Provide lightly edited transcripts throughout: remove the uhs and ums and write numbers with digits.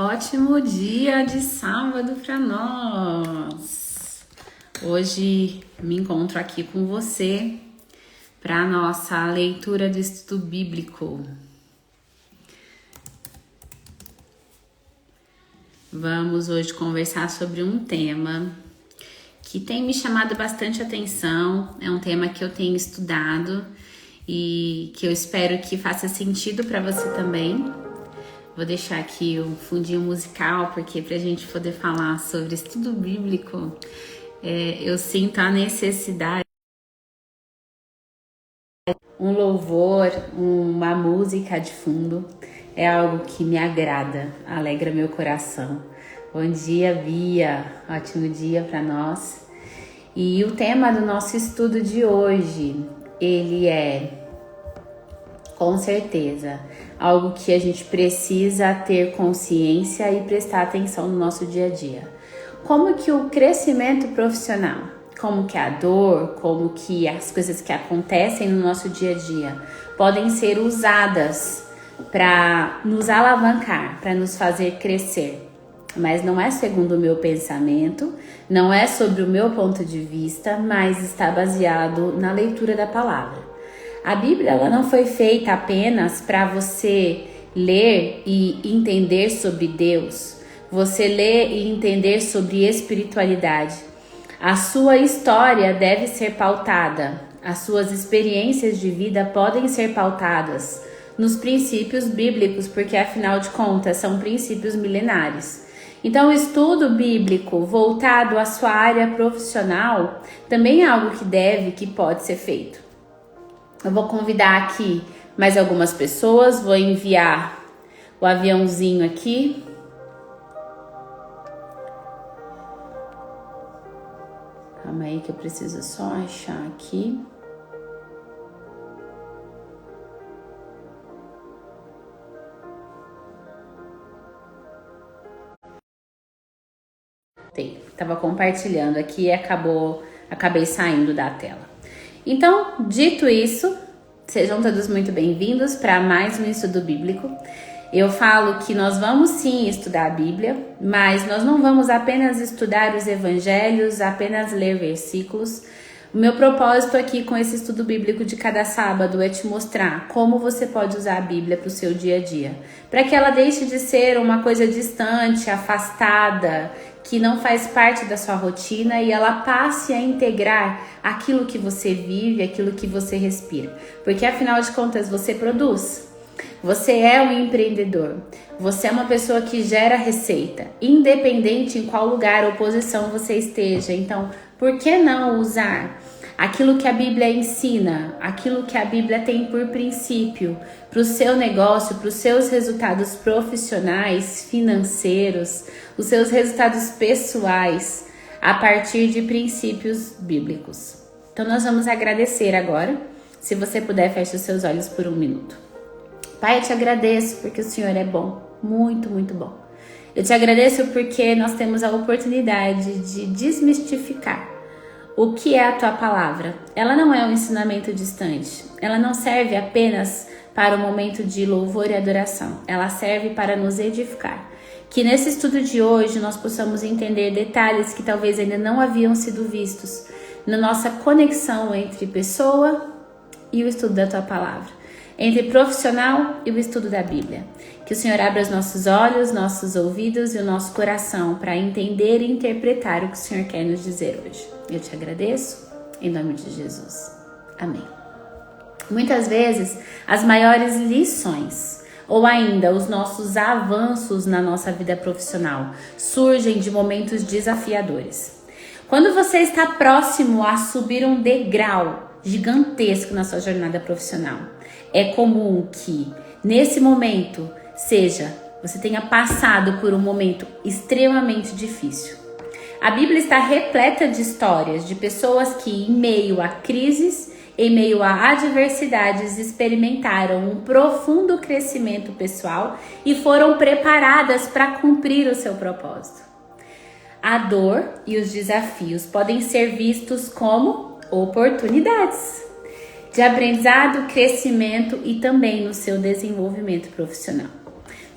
Ótimo dia de sábado para nós! Hoje me encontro aqui com você para a nossa leitura do estudo bíblico. Vamos hoje conversar sobre um tema que tem me chamado bastante atenção, é um tema que eu tenho estudado e que eu espero que faça sentido para você também. Vou deixar aqui o fundinho musical, porque para a gente poder falar sobre estudo bíblico, eu sinto a necessidade um louvor, uma música de fundo, é algo que me agrada, alegra meu coração. Bom dia, Bia, ótimo dia para nós. E o tema do nosso estudo de hoje, ele é, com certeza, algo que a gente precisa ter consciência e prestar atenção no nosso dia a dia. Como que o crescimento profissional, como que a dor, como que as coisas que acontecem no nosso dia a dia podem ser usadas para nos alavancar, para nos fazer crescer. Mas não é segundo o meu pensamento, não é sobre o meu ponto de vista, mas está baseado na leitura da palavra. A Bíblia ela não foi feita apenas para você ler e entender sobre Deus, você ler e entender sobre espiritualidade. A sua história deve ser pautada, as suas experiências de vida podem ser pautadas nos princípios bíblicos, porque afinal de contas são princípios milenares. Então o estudo bíblico voltado à sua área profissional também é algo que pode ser feito. Eu vou convidar aqui mais algumas pessoas, vou enviar o aviãozinho aqui. Calma aí que eu preciso só achar aqui. Tava compartilhando aqui e acabei saindo da tela. Então, dito isso, sejam todos muito bem-vindos para mais um estudo bíblico. Eu falo que nós vamos sim estudar a Bíblia, mas nós não vamos apenas estudar os evangelhos, apenas ler versículos. O meu propósito aqui com esse estudo bíblico de cada sábado é te mostrar como você pode usar a Bíblia para o seu dia a dia, para que ela deixe de ser uma coisa distante, afastada, que não faz parte da sua rotina e ela passe a integrar aquilo que você vive, aquilo que você respira. Porque afinal de contas você produz. Você é um empreendedor. Você é uma pessoa que gera receita, independente em qual lugar ou posição você esteja. Então, por que não usar aquilo que a Bíblia ensina, aquilo que a Bíblia tem por princípio para o seu negócio, para os seus resultados profissionais, financeiros, os seus resultados pessoais, a partir de princípios bíblicos? Então nós vamos agradecer agora. Se você puder, feche os seus olhos por um minuto. Pai, eu te agradeço porque o Senhor é bom, muito, muito bom. Eu te agradeço porque nós temos a oportunidade de desmistificar o que é a tua palavra. Ela não é um ensinamento distante, ela não serve apenas para o momento de louvor e adoração, ela serve para nos edificar. Que nesse estudo de hoje nós possamos entender detalhes que talvez ainda não haviam sido vistos na nossa conexão entre pessoa e o estudo da tua palavra, entre profissional e o estudo da Bíblia. Que o Senhor abra os nossos olhos, nossos ouvidos e o nosso coração para entender e interpretar o que o Senhor quer nos dizer hoje. Eu te agradeço, em nome de Jesus. Amém. Muitas vezes, as maiores lições, ou ainda os nossos avanços na nossa vida profissional, surgem de momentos desafiadores. Quando você está próximo a subir um degrau gigantesco na sua jornada profissional, é comum que, nesse momento, você tenha passado por um momento extremamente difícil. A Bíblia está repleta de histórias de pessoas que, em meio a crises, em meio a adversidades, experimentaram um profundo crescimento pessoal e foram preparadas para cumprir o seu propósito. A dor e os desafios podem ser vistos como oportunidades de aprendizado, crescimento e também no seu desenvolvimento profissional.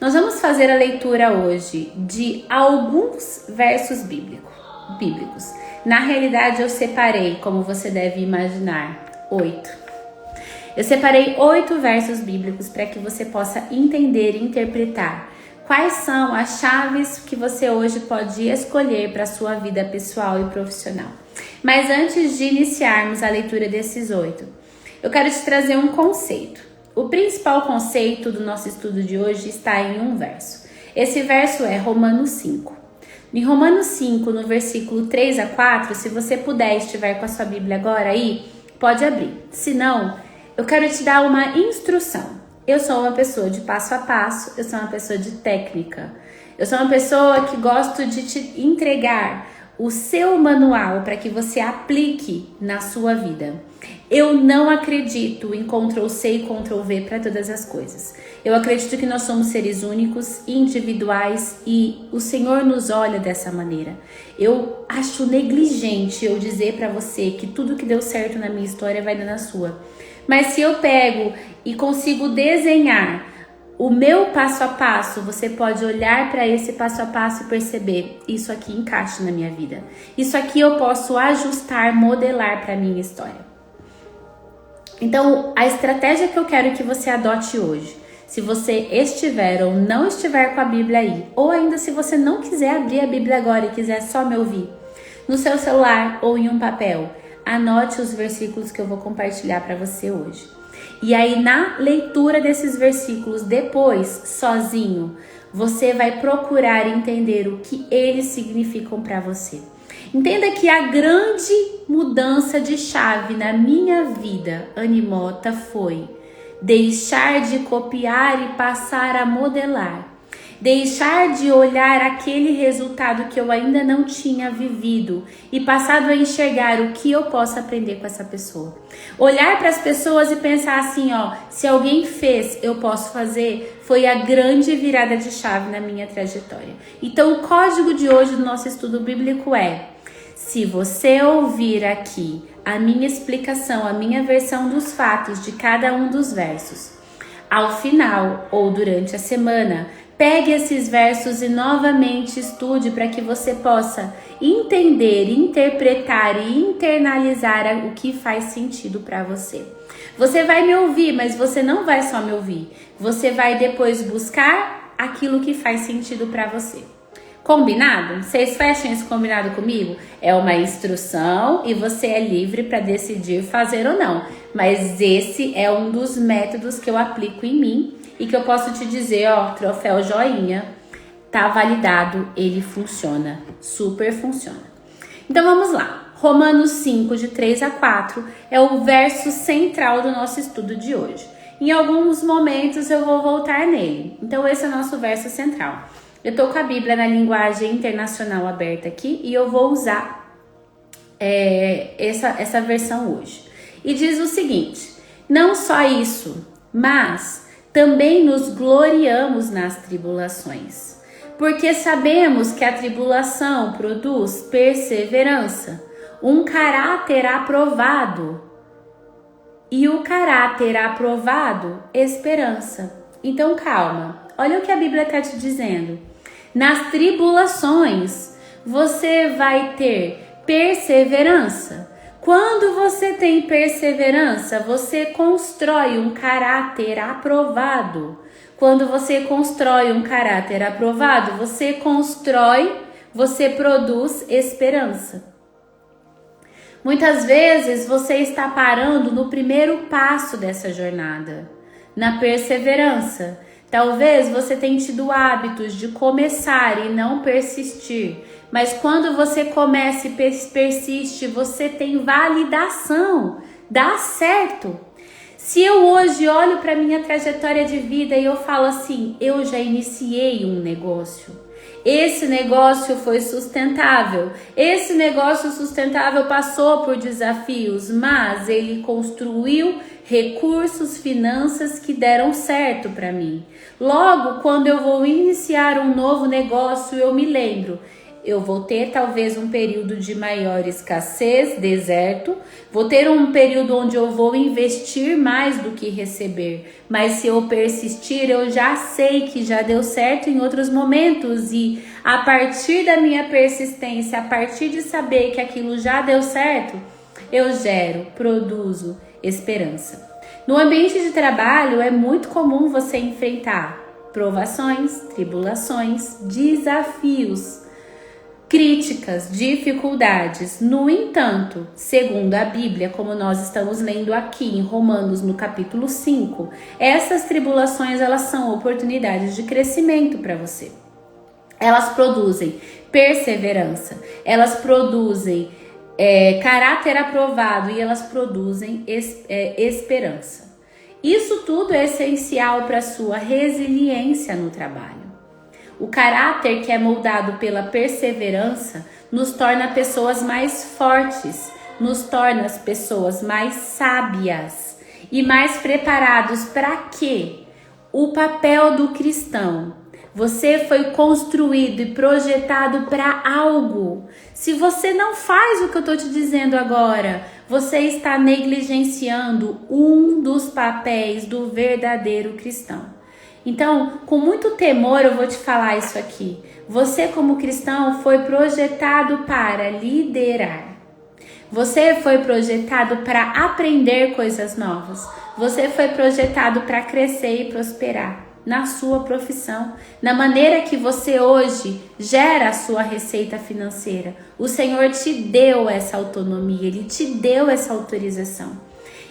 Nós vamos fazer a leitura hoje de alguns versos bíblicos. Na realidade, eu separei, como você deve imaginar, 8. Eu separei 8 versos bíblicos para que você possa entender e interpretar quais são as chaves que você hoje pode escolher para a sua vida pessoal e profissional. Mas antes de iniciarmos a leitura desses 8, eu quero te trazer um conceito. O principal conceito do nosso estudo de hoje está em um verso. Esse verso é Romanos 5. Em Romanos 5, no versículo 3 a 4, se você puder estiver com a sua Bíblia agora aí, pode abrir. Se não, eu quero te dar uma instrução. Eu sou uma pessoa de passo a passo, eu sou uma pessoa de técnica. Eu sou uma pessoa que gosto de te entregar o seu manual para que você aplique na sua vida. Eu não acredito em Ctrl+C e Ctrl+V para todas as coisas. Eu acredito que nós somos seres únicos, individuais e o Senhor nos olha dessa maneira. Eu acho negligente eu dizer para você que tudo que deu certo na minha história vai dar na sua. Mas se eu pego e consigo desenhar o meu passo a passo, você pode olhar para esse passo a passo e perceber, isso aqui encaixa na minha vida. Isso aqui eu posso ajustar, modelar para a minha história. Então, a estratégia que eu quero que você adote hoje, se você estiver ou não estiver com a Bíblia aí, ou ainda se você não quiser abrir a Bíblia agora e quiser só me ouvir, no seu celular ou em um papel, anote os versículos que eu vou compartilhar para você hoje. E aí, na leitura desses versículos, depois, sozinho, você vai procurar entender o que eles significam para você. Entenda que a grande mudança de chave na minha vida, Animota, foi deixar de copiar e passar a modelar. Deixar de olhar aquele resultado que eu ainda não tinha vivido e passado a enxergar o que eu posso aprender com essa pessoa. Olhar para as pessoas e pensar assim, se alguém fez, eu posso fazer, foi a grande virada de chave na minha trajetória. Então, o código de hoje do nosso estudo bíblico é: se você ouvir aqui a minha explicação, a minha versão dos fatos de cada um dos versos, ao final ou durante a semana, pegue esses versos e novamente estude para que você possa entender, interpretar e internalizar o que faz sentido para você. Você vai me ouvir, mas você não vai só me ouvir. Você vai depois buscar aquilo que faz sentido para você. Combinado? Vocês fecham esse combinado comigo? É uma instrução e você é livre para decidir fazer ou não. Mas esse é um dos métodos que eu aplico em mim e que eu posso te dizer, troféu joinha, tá validado, ele funciona, super funciona. Então vamos lá, Romanos 5, de 3 a 4, é o verso central do nosso estudo de hoje. Em alguns momentos eu vou voltar nele, então esse é o nosso verso central. Eu tô com a Bíblia na linguagem internacional aberta aqui e eu vou usar essa versão hoje. E diz o seguinte: não só isso, mas também nos gloriamos nas tribulações, porque sabemos que a tribulação produz perseverança, um caráter aprovado, e o caráter aprovado, esperança. Então calma, olha o que a Bíblia está te dizendo. Nas tribulações, você vai ter perseverança. Quando você tem perseverança, você constrói um caráter aprovado. Quando você constrói um caráter aprovado, você produz esperança. Muitas vezes você está parando no primeiro passo dessa jornada, na perseverança. Talvez você tenha tido hábitos de começar e não persistir, mas quando você começa e persiste, você tem validação, dá certo. Se eu hoje olho para minha trajetória de vida e eu falo assim, eu já iniciei um negócio, esse negócio foi sustentável, esse negócio sustentável passou por desafios, mas ele construiu recursos, finanças que deram certo para mim. Logo, quando eu vou iniciar um novo negócio, eu me lembro, eu vou ter talvez um período de maior escassez, deserto, vou ter um período onde eu vou investir mais do que receber, mas se eu persistir, eu já sei que já deu certo em outros momentos e a partir da minha persistência, a partir de saber que aquilo já deu certo, eu gero, produzo esperança. No ambiente de trabalho é muito comum você enfrentar provações, tribulações, desafios, críticas, dificuldades. No entanto, segundo a Bíblia, como nós estamos lendo aqui em Romanos no capítulo 5, essas tribulações elas são oportunidades de crescimento para você. Elas produzem perseverança, elas produzem caráter aprovado e elas produzem esperança. Isso tudo é essencial para a sua resiliência no trabalho. O caráter que é moldado pela perseverança nos torna pessoas mais fortes, nos torna as pessoas mais sábias e mais preparados para quê? O papel do cristão. Você foi construído e projetado para algo. Se você não faz o que eu estou te dizendo agora, você está negligenciando um dos papéis do verdadeiro cristão. Então, com muito temor eu vou te falar isso aqui. Você como cristão foi projetado para liderar. Você foi projetado para aprender coisas novas. Você foi projetado para crescer e prosperar na sua profissão, na maneira que você hoje gera a sua receita financeira. O Senhor te deu essa autonomia, Ele te deu essa autorização.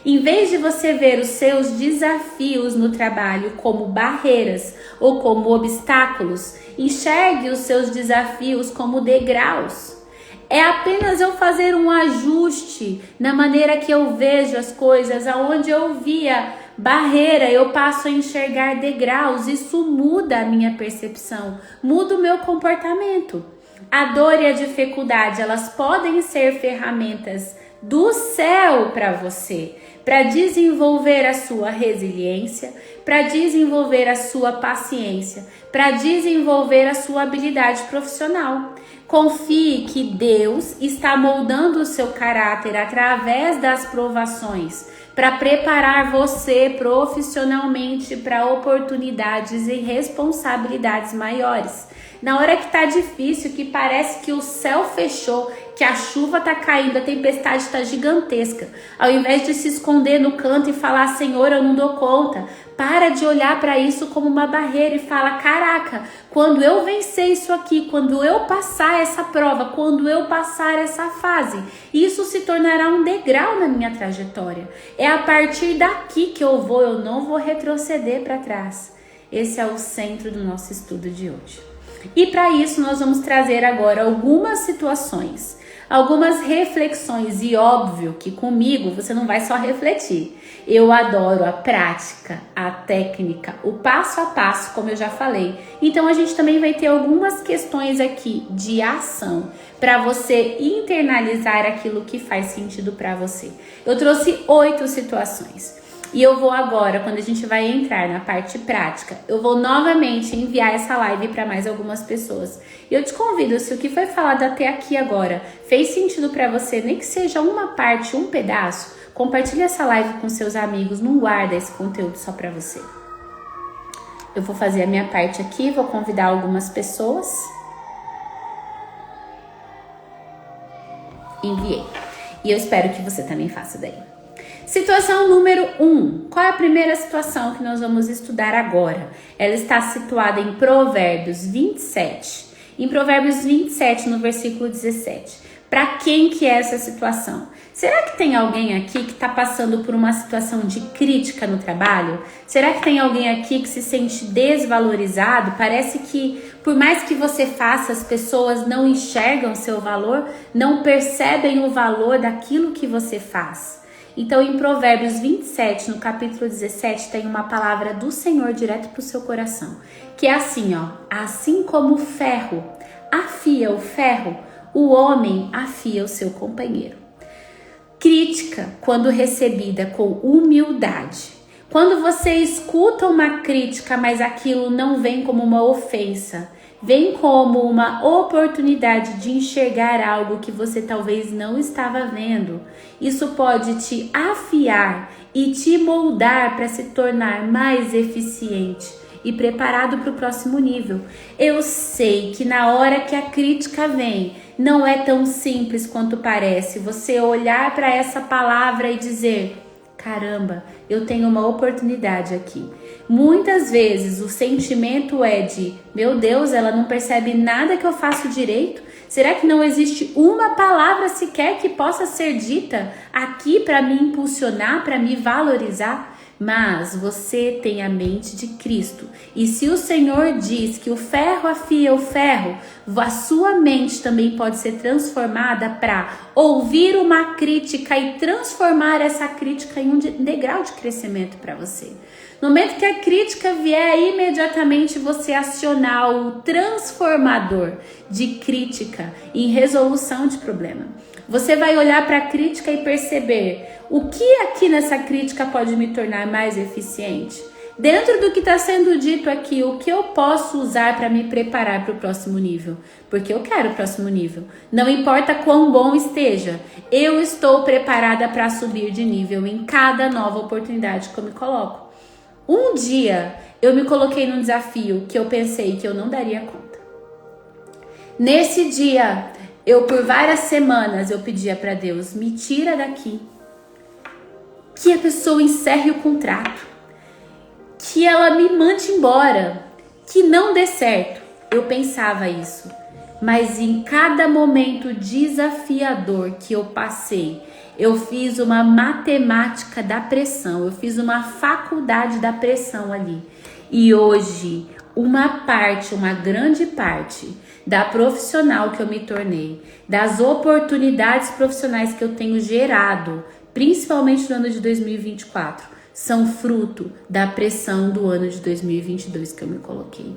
Em vez de você ver os seus desafios no trabalho como barreiras ou como obstáculos, enxergue os seus desafios como degraus. É apenas eu fazer um ajuste na maneira que eu vejo as coisas, aonde eu via barreira, eu passo a enxergar degraus. Isso muda a minha percepção, muda o meu comportamento. A dor e a dificuldade, elas podem ser ferramentas do céu para você, para desenvolver a sua resiliência, para desenvolver a sua paciência, para desenvolver a sua habilidade profissional. Confie que Deus está moldando o seu caráter através das provações, para preparar você profissionalmente para oportunidades e responsabilidades maiores. Na hora que tá difícil, que parece que o céu fechou, que a chuva tá caindo, a tempestade tá gigantesca, ao invés de se esconder no canto e falar, Senhor, eu não dou conta, para de olhar para isso como uma barreira e fala, caraca, quando eu vencer isso aqui, quando eu passar essa prova, quando eu passar essa fase, isso se tornará um degrau na minha trajetória. É a partir daqui que eu não vou retroceder para trás. Esse é o centro do nosso estudo de hoje. E para isso nós vamos trazer agora algumas situações, algumas reflexões, e óbvio que comigo você não vai só refletir. Eu adoro a prática, a técnica, o passo a passo, como eu já falei. Então a gente também vai ter algumas questões aqui de ação para você internalizar aquilo que faz sentido para você. Eu trouxe 8 situações. E eu vou agora, quando a gente vai entrar na parte prática, eu vou novamente enviar essa live para mais algumas pessoas. E eu te convido, se o que foi falado até aqui agora fez sentido para você, nem que seja uma parte, um pedaço, compartilhe essa live com seus amigos, não guarda esse conteúdo só para você. Eu vou fazer a minha parte aqui, vou convidar algumas pessoas. Enviei. E eu espero que você também faça daí. Situação número 1. Qual é a primeira situação que nós vamos estudar agora? Ela está situada em Provérbios 27. Em Provérbios 27, no versículo 17. Para quem que é essa situação? Será que tem alguém aqui que está passando por uma situação de crítica no trabalho? Será que tem alguém aqui que se sente desvalorizado? Parece que, por mais que você faça, as pessoas não enxergam seu valor, não percebem o valor daquilo que você faz. Então, em Provérbios 27, no capítulo 17, tem uma palavra do Senhor direto para o seu coração, que é assim, ó: assim como o ferro afia o ferro, o homem afia o seu companheiro. Crítica, quando recebida com humildade, Quando você escuta uma crítica, mas aquilo não vem como uma ofensa, vem como uma oportunidade de enxergar algo que você talvez não estava vendo. Isso pode te afiar e te moldar para se tornar mais eficiente e preparado para o próximo nível. Eu sei que na hora que a crítica vem, não é tão simples quanto parece. Você olhar para essa palavra e dizer: caramba, eu tenho uma oportunidade aqui. Muitas vezes o sentimento é de: meu Deus, ela não percebe nada que eu faço direito? Será que não existe uma palavra sequer que possa ser dita aqui para me impulsionar, para me valorizar? Mas você tem a mente de Cristo. E se o Senhor diz que o ferro afia o ferro, a sua mente também pode ser transformada para ouvir uma crítica e transformar essa crítica em um degrau de crescimento para você. No momento que a crítica vier, imediatamente você acionar o transformador de crítica em resolução de problema. Você vai olhar para a crítica e perceber: o que aqui nessa crítica pode me tornar mais eficiente? Dentro do que está sendo dito aqui, o que eu posso usar para me preparar para o próximo nível? Porque eu quero o próximo nível. Não importa quão bom esteja, eu estou preparada para subir de nível em cada nova oportunidade que eu me coloco. Um dia eu me coloquei num desafio que eu pensei que eu não daria conta. Nesse dia, por várias semanas eu pedia para Deus: me tira daqui. Que a pessoa encerre o contrato, que ela me mande embora, que não dê certo. Eu pensava isso, mas em cada momento desafiador que eu passei, eu fiz uma matemática da pressão, eu fiz uma faculdade da pressão ali. E hoje, uma grande parte da profissional que eu me tornei, das oportunidades profissionais que eu tenho gerado, principalmente no ano de 2024, são fruto da pressão do ano de 2022 que eu me coloquei.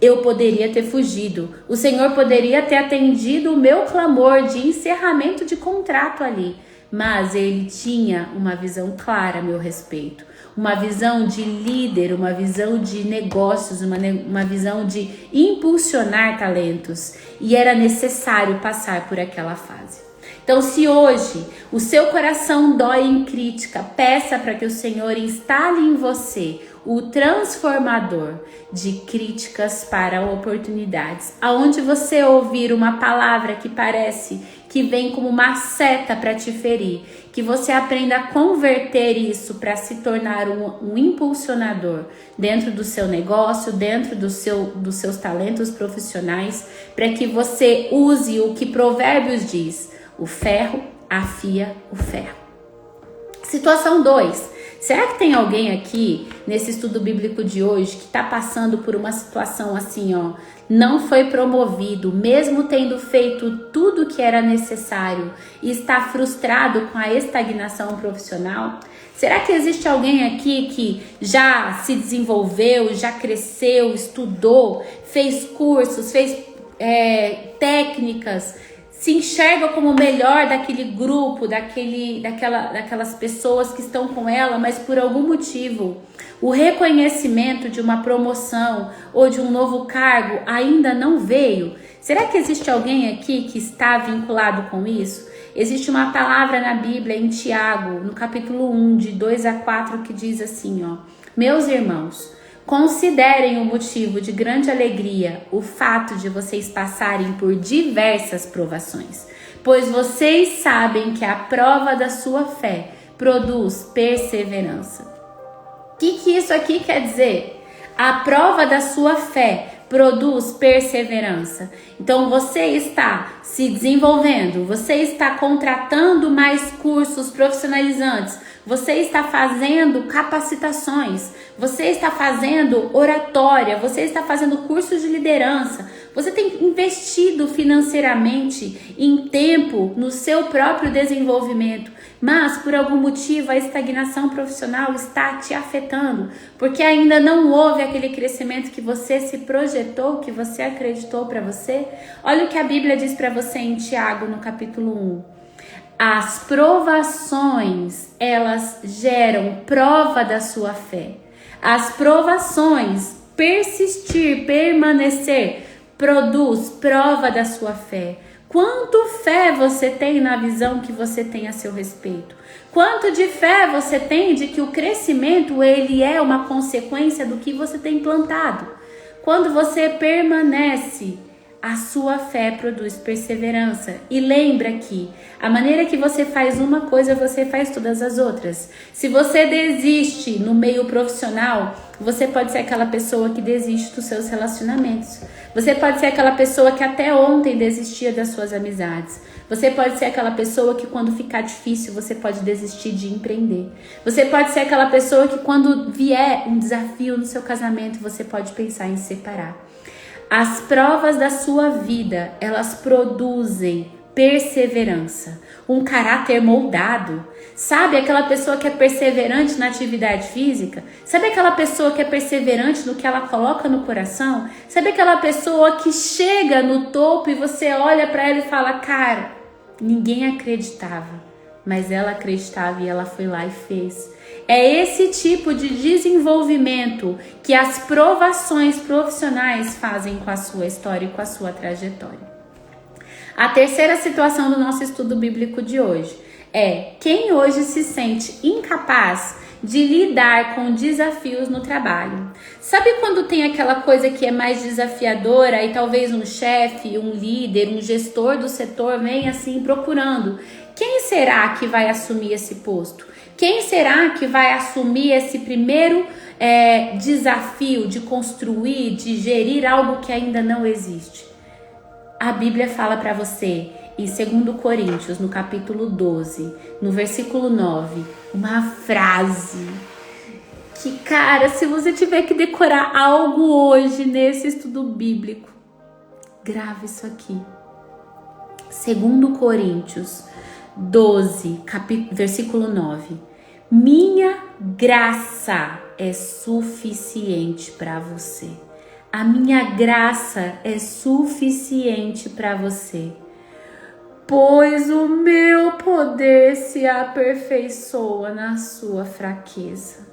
Eu poderia ter fugido, o Senhor poderia ter atendido o meu clamor de encerramento de contrato ali, mas Ele tinha uma visão clara a meu respeito, uma visão de líder, uma visão de negócios, uma visão de impulsionar talentos, e era necessário passar por aquela fase. Então, se hoje o seu coração dói em crítica, peça para que o Senhor instale em você o transformador de críticas para oportunidades. Aonde você ouvir uma palavra que parece que vem como uma seta para te ferir, que você aprenda a converter isso para se tornar um impulsionador dentro do seu negócio, dentro dos seus talentos profissionais, para que você use o que Provérbios diz: o ferro afia o ferro. Situação 2. Será que tem alguém aqui nesse estudo bíblico de hoje que está passando por uma situação assim, não foi promovido, mesmo tendo feito tudo o que era necessário, e está frustrado com a estagnação profissional? Será que existe alguém aqui que já se desenvolveu, já cresceu, estudou, fez cursos, fez técnicas, se enxerga como o melhor daquele grupo, daquelas pessoas que estão com ela, mas por algum motivo o reconhecimento de uma promoção ou de um novo cargo ainda não veio? Será que existe alguém aqui que está vinculado com isso? Existe uma palavra na Bíblia, em Tiago, no capítulo 1, de 2-4, que diz assim, meus irmãos, considerem o motivo de grande alegria o fato de vocês passarem por diversas provações, pois vocês sabem que a prova da sua fé produz perseverança. O que isso aqui quer dizer? A prova da sua fé produz perseverança. Então você está se desenvolvendo, você está contratando mais cursos profissionalizantes, você está fazendo capacitações, você está fazendo oratória, você está fazendo cursos de liderança, você tem investido financeiramente em tempo no seu próprio desenvolvimento, mas por algum motivo a estagnação profissional está te afetando, porque ainda não houve aquele crescimento que você se projetou, que você acreditou para você. Olha o que a Bíblia diz para você em Tiago, no capítulo 1. As provações, elas geram prova da sua fé. As provações, persistir, permanecer, produz prova da sua fé. Quanto fé você tem na visão que você tem a seu respeito? Quanto de fé você tem de que o crescimento, ele é uma consequência do que você tem plantado? Quando você permanece, a sua fé produz perseverança. E lembra que a maneira que você faz uma coisa, você faz todas as outras. Se você desiste no meio profissional, você pode ser aquela pessoa que desiste dos seus relacionamentos. Você pode ser aquela pessoa que até ontem desistia das suas amizades. Você pode ser aquela pessoa que quando ficar difícil, você pode desistir de empreender. Você pode ser aquela pessoa que quando vier um desafio no seu casamento, você pode pensar em separar. As provas da sua vida, elas produzem perseverança, um caráter moldado. Sabe aquela pessoa que é perseverante na atividade física? Sabe aquela pessoa que é perseverante no que ela coloca no coração? Sabe aquela pessoa que chega no topo e você olha para ela e fala, cara, ninguém acreditava, mas ela acreditava e ela foi lá e fez. É esse tipo de desenvolvimento que as provações profissionais fazem com a sua história e com a sua trajetória. A terceira situação do nosso estudo bíblico de hoje é quem hoje se sente incapaz de lidar com desafios no trabalho. Sabe quando tem aquela coisa que é mais desafiadora e talvez um chefe, um líder, um gestor do setor vem assim procurando? Quem será que vai assumir esse posto? Quem será que vai assumir esse primeiro desafio de construir, de gerir algo que ainda não existe? A Bíblia fala para você, em 2 Coríntios, no capítulo 12, no versículo 9, uma frase que, cara, se você tiver que decorar algo hoje nesse estudo bíblico, grava isso aqui. 2 Coríntios 12, versículo 9. Minha graça é suficiente para você. A minha graça é suficiente para você. Pois o meu poder se aperfeiçoa na sua fraqueza.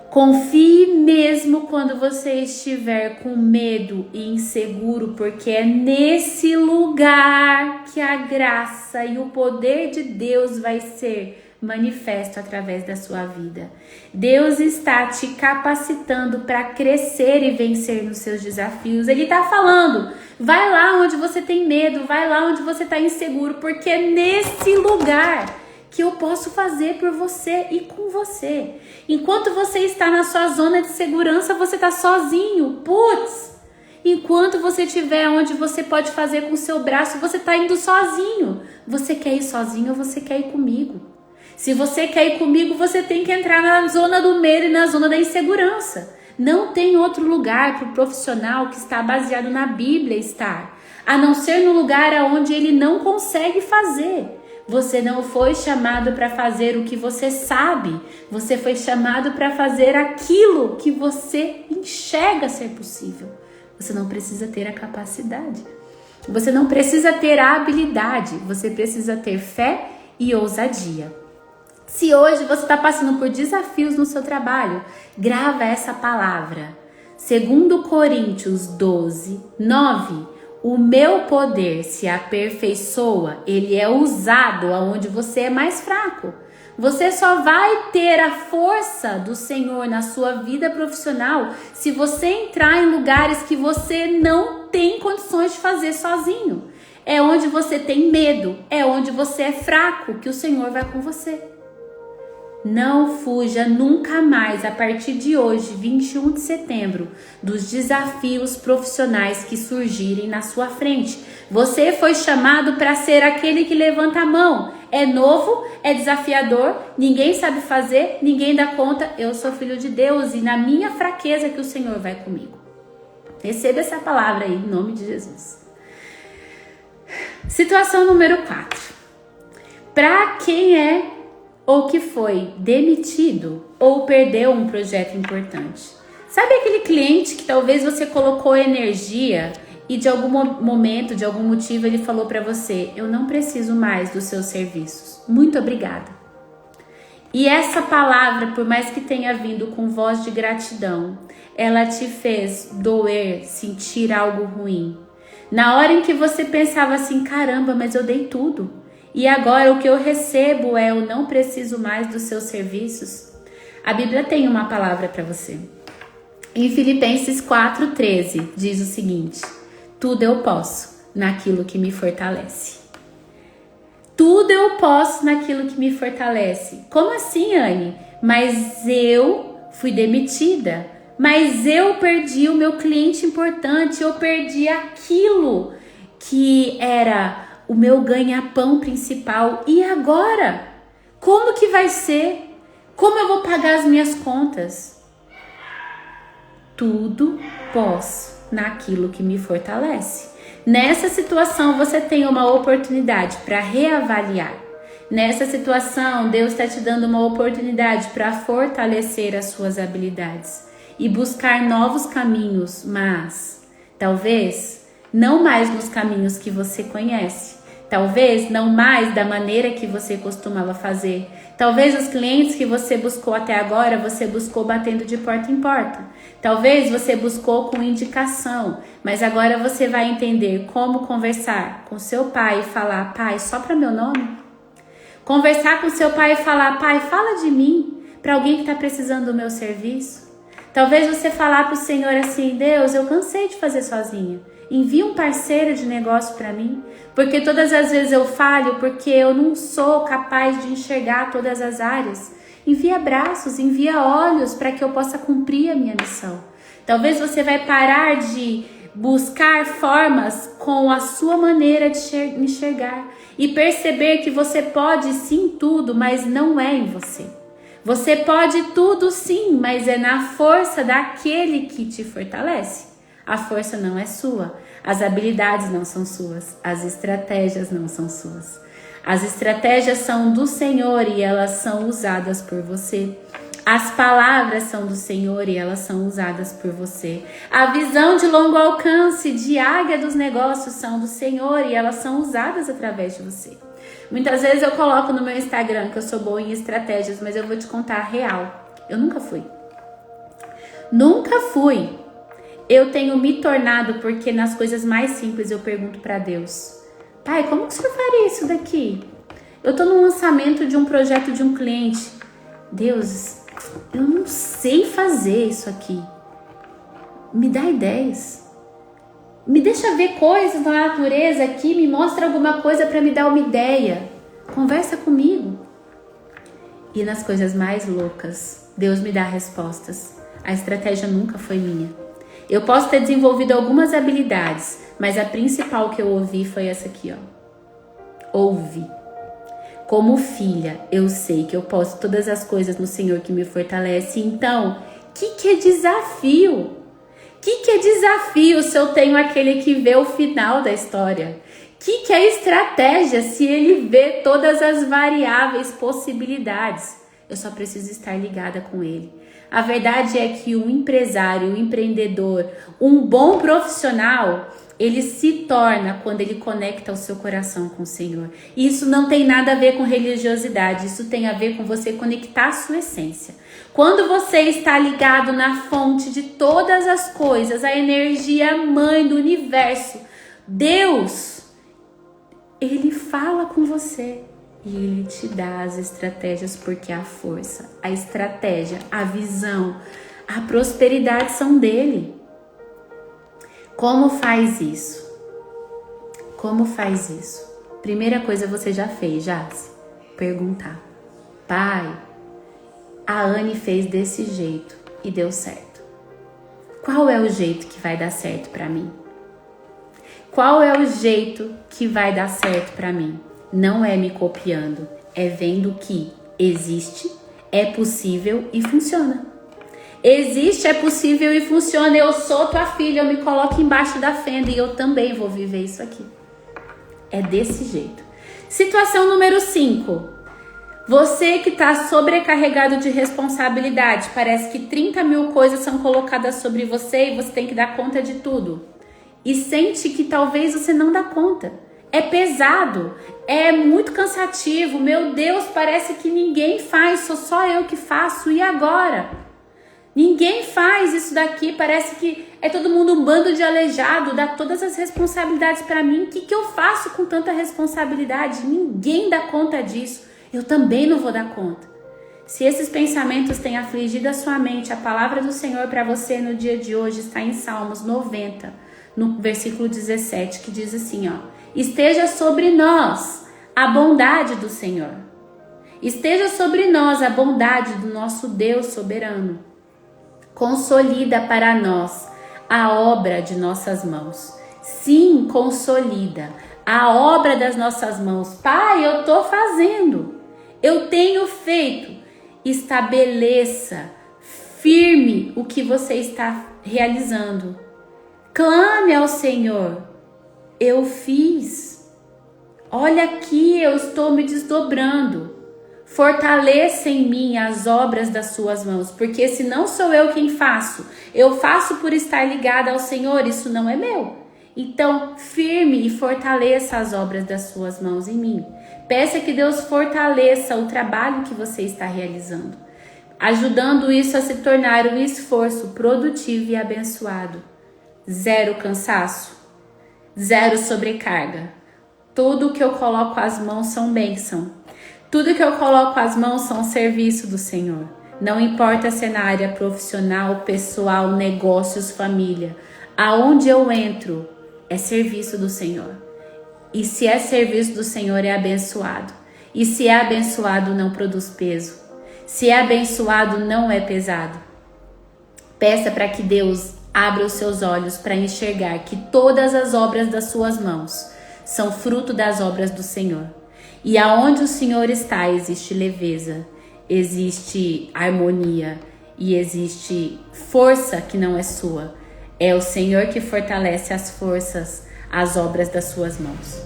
Confie mesmo quando você estiver com medo e inseguro, porque é nesse lugar que a graça e o poder de Deus vai ser manifesto através da sua vida. Deus está te capacitando para crescer e vencer nos seus desafios. Ele está falando, vai lá onde você tem medo, vai lá onde você está inseguro, porque é nesse lugar que eu posso fazer por você e com você. Enquanto você está na sua zona de segurança, você está sozinho. Putz! Enquanto você estiver onde você pode fazer com o seu braço, você está indo sozinho. Você quer ir sozinho ou você quer ir comigo? Se você quer ir comigo, você tem que entrar na zona do medo e na zona da insegurança. Não tem outro lugar para o profissional que está baseado na Bíblia estar, a não ser no lugar onde ele não consegue fazer. Você não foi chamado para fazer o que você sabe. Você foi chamado para fazer aquilo que você enxerga ser possível. Você não precisa ter a capacidade. Você não precisa ter a habilidade. Você precisa ter fé e ousadia. Se hoje você está passando por desafios no seu trabalho, grava essa palavra. 2 Coríntios 12, 9. O meu poder se aperfeiçoa, ele é usado aonde você é mais fraco. Você só vai ter a força do Senhor na sua vida profissional se você entrar em lugares que você não tem condições de fazer sozinho. É onde você tem medo, é onde você é fraco que o Senhor vai com você. Não fuja nunca mais, a partir de hoje, 21 de setembro, dos desafios profissionais que surgirem na sua frente. Você foi chamado para ser aquele que levanta a mão. É novo, é desafiador, ninguém sabe fazer, ninguém dá conta. Eu sou filho de Deus e na minha fraqueza que o Senhor vai comigo. Receba essa palavra aí, em nome de Jesus. Situação número 4. Para quem é ou que foi demitido ou perdeu um projeto importante. Sabe aquele cliente que talvez você colocou energia e de algum momento, de algum motivo, ele falou para você: eu não preciso mais dos seus serviços. Muito obrigada. E essa palavra, por mais que tenha vindo com voz de gratidão, ela te fez doer, sentir algo ruim. Na hora em que você pensava assim: caramba, mas eu dei tudo. E agora o que eu recebo é: eu não preciso mais dos seus serviços. A Bíblia tem uma palavra para você. Em Filipenses 4,13 diz o seguinte: tudo eu posso naquilo que me fortalece. Tudo eu posso naquilo que me fortalece. Como assim, Anne? Mas eu fui demitida. Mas eu perdi o meu cliente importante. Eu perdi aquilo que era o meu ganha-pão principal. E agora? Como que vai ser? Como eu vou pagar as minhas contas? Tudo posso naquilo que me fortalece. Nessa situação, você tem uma oportunidade para reavaliar. Nessa situação, Deus está te dando uma oportunidade para fortalecer as suas habilidades e buscar novos caminhos, mas talvez não mais nos caminhos que você conhece. Talvez não mais da maneira que você costumava fazer. Talvez os clientes que você buscou até agora, você buscou batendo de porta em porta. Talvez você buscou com indicação, mas agora você vai entender como conversar com seu pai e falar: pai, só para meu nome? Conversar com seu pai e falar: pai, fala de mim para alguém que está precisando do meu serviço. Talvez você falar para o Senhor assim: Deus, eu cansei de fazer sozinha. Envia um parceiro de negócio para mim, porque todas as vezes eu falho, porque eu não sou capaz de enxergar todas as áreas. Envia braços, envia olhos para que eu possa cumprir a minha missão. Talvez você vai parar de buscar formas com a sua maneira de enxergar e perceber que você pode sim tudo, mas não é em você. Você pode tudo sim, mas é na força daquele que te fortalece. A força não é sua, as habilidades não são suas, as estratégias não são suas. As estratégias são do Senhor e elas são usadas por você. As palavras são do Senhor e elas são usadas por você. A visão de longo alcance, de águia dos negócios são do Senhor e elas são usadas através de você. Muitas vezes eu coloco no meu Instagram que eu sou boa em estratégias, mas eu vou te contar a real. Eu nunca fui. Nunca fui. Eu tenho me tornado porque nas coisas mais simples eu pergunto para Deus: pai, como que o senhor faria isso daqui? Eu tô no lançamento de um projeto de um cliente. Deus, eu não sei fazer isso aqui. Me dá ideias. Me deixa ver coisas na natureza aqui, me mostra alguma coisa para me dar uma ideia. Conversa comigo. E nas coisas mais loucas, Deus me dá respostas. A estratégia nunca foi minha. Eu posso ter desenvolvido algumas habilidades, mas a principal que eu ouvi foi essa aqui, ó. Ouve. Como filha, eu sei que eu posso todas as coisas no Senhor que me fortalece. Então, que é desafio? Que é desafio se eu tenho aquele que vê o final da história? Que é estratégia se ele vê todas as variáveis, possibilidades? Eu só preciso estar ligada com ele. A verdade é que um empresário, um empreendedor, um bom profissional, ele se torna quando ele conecta o seu coração com o Senhor. E isso não tem nada a ver com religiosidade, isso tem a ver com você conectar a sua essência. Quando você está ligado na fonte de todas as coisas, a energia mãe do universo, Deus, ele fala com você. E ele te dá as estratégias, porque a força, a estratégia, a visão, a prosperidade são dele. Como faz isso? Como faz isso? Primeira coisa você já fez, Jazz? Perguntar. Pai, a Anne fez desse jeito e deu certo. Qual é o jeito que vai dar certo para mim? Qual é o jeito que vai dar certo para mim? Não é me copiando, é vendo que existe, é possível e funciona. Existe, é possível e funciona. Eu sou tua filha, eu me coloco embaixo da fenda e eu também vou viver isso aqui. É desse jeito. Situação número 5. Você que está sobrecarregado de responsabilidade, parece que 30 mil coisas são colocadas sobre você e você tem que dar conta de tudo. e sente que talvez você não dá conta. É pesado, é muito cansativo. Meu Deus, parece que ninguém faz, sou só eu que faço. E agora? Ninguém faz isso daqui, parece que é todo mundo um bando de aleijado, dá todas as responsabilidades para mim. O que eu faço com tanta responsabilidade? Ninguém dá conta disso. Eu também não vou dar conta. Se esses pensamentos têm afligido a sua mente, a palavra do Senhor para você no dia de hoje está em Salmos 90, no versículo 17, que diz assim, ó: esteja sobre nós a bondade do Senhor. Esteja sobre nós a bondade do nosso Deus soberano. Consolida para nós a obra de nossas mãos. Sim, consolida a obra das nossas mãos. Pai, eu estou fazendo. Eu tenho feito. Estabeleça firme o que você está realizando. Clame ao Senhor. Eu fiz. Olha aqui, eu estou me desdobrando. Fortaleça em mim as obras das suas mãos, porque se não sou eu quem faço, eu faço por estar ligada ao Senhor, isso não é meu. Então, firme e fortaleça as obras das suas mãos em mim. Peça que Deus fortaleça o trabalho que você está realizando, ajudando isso a se tornar um esforço produtivo e abençoado. Zero cansaço, zero sobrecarga. Tudo que eu coloco as mãos são bênção. Tudo que eu coloco as mãos são serviço do Senhor. Não importa se é na área profissional, pessoal, negócios, família. Aonde eu entro é serviço do Senhor. E se é serviço do Senhor é abençoado. E se é abençoado não produz peso. Se é abençoado não é pesado. Peça para que Deus abra os seus olhos para enxergar que todas as obras das suas mãos são fruto das obras do Senhor. E aonde o Senhor está, existe leveza, existe harmonia e existe força que não é sua. É o Senhor que fortalece as forças, as obras das suas mãos.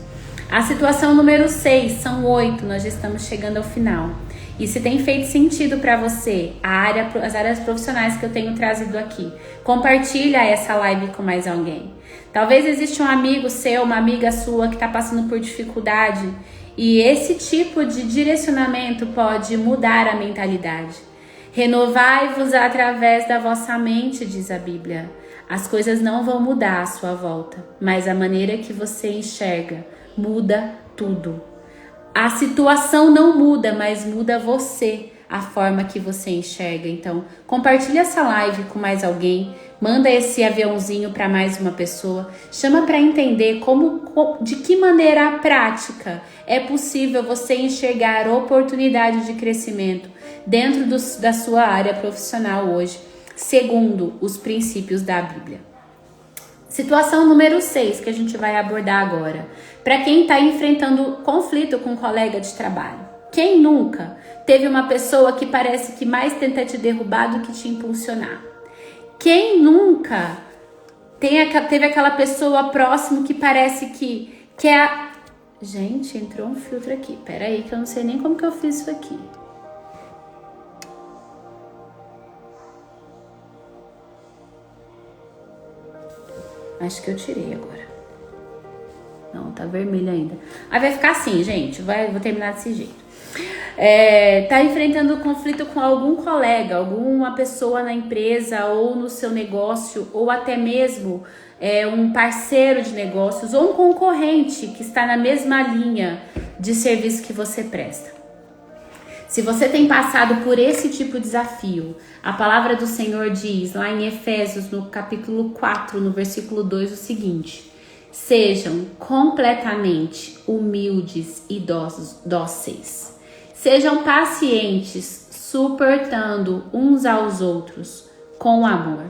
A situação número 6, são 8, nós já estamos chegando ao final. E se tem feito sentido para você as áreas profissionais que eu tenho trazido aqui, compartilha essa live com mais alguém. Talvez exista um amigo seu, uma amiga sua que está passando por dificuldade. E esse tipo de direcionamento pode mudar a mentalidade. Renovai-vos através da vossa mente, diz a Bíblia. As coisas não vão mudar à sua volta, mas a maneira que você enxerga muda tudo. A situação não muda, mas muda você, a forma que você enxerga. Então, compartilha essa live com mais alguém. Manda esse aviãozinho para mais uma pessoa. Chama para entender de que maneira prática é possível você enxergar oportunidade de crescimento dentro da sua área profissional hoje, segundo os princípios da Bíblia. Situação número 6 que a gente vai abordar agora. Para quem está enfrentando conflito com um colega de trabalho. Quem nunca teve uma pessoa que parece que mais tenta te derrubar do que te impulsionar? Quem nunca teve aquela pessoa próxima que parece que é... Gente, entrou um filtro aqui. Pera aí que eu não sei nem como que eu fiz isso aqui. Acho que eu tirei agora. Não, tá vermelho ainda. Aí vai ficar assim, gente. Vou terminar desse jeito. Tá enfrentando conflito com algum colega, alguma pessoa na empresa ou no seu negócio, ou até mesmo um parceiro de negócios ou um concorrente que está na mesma linha de serviço que você presta. Se você tem passado por esse tipo de desafio, a palavra do Senhor diz lá em Efésios, no capítulo 4, no versículo 2, o seguinte: sejam completamente humildes e dóceis. Sejam pacientes, suportando uns aos outros com amor.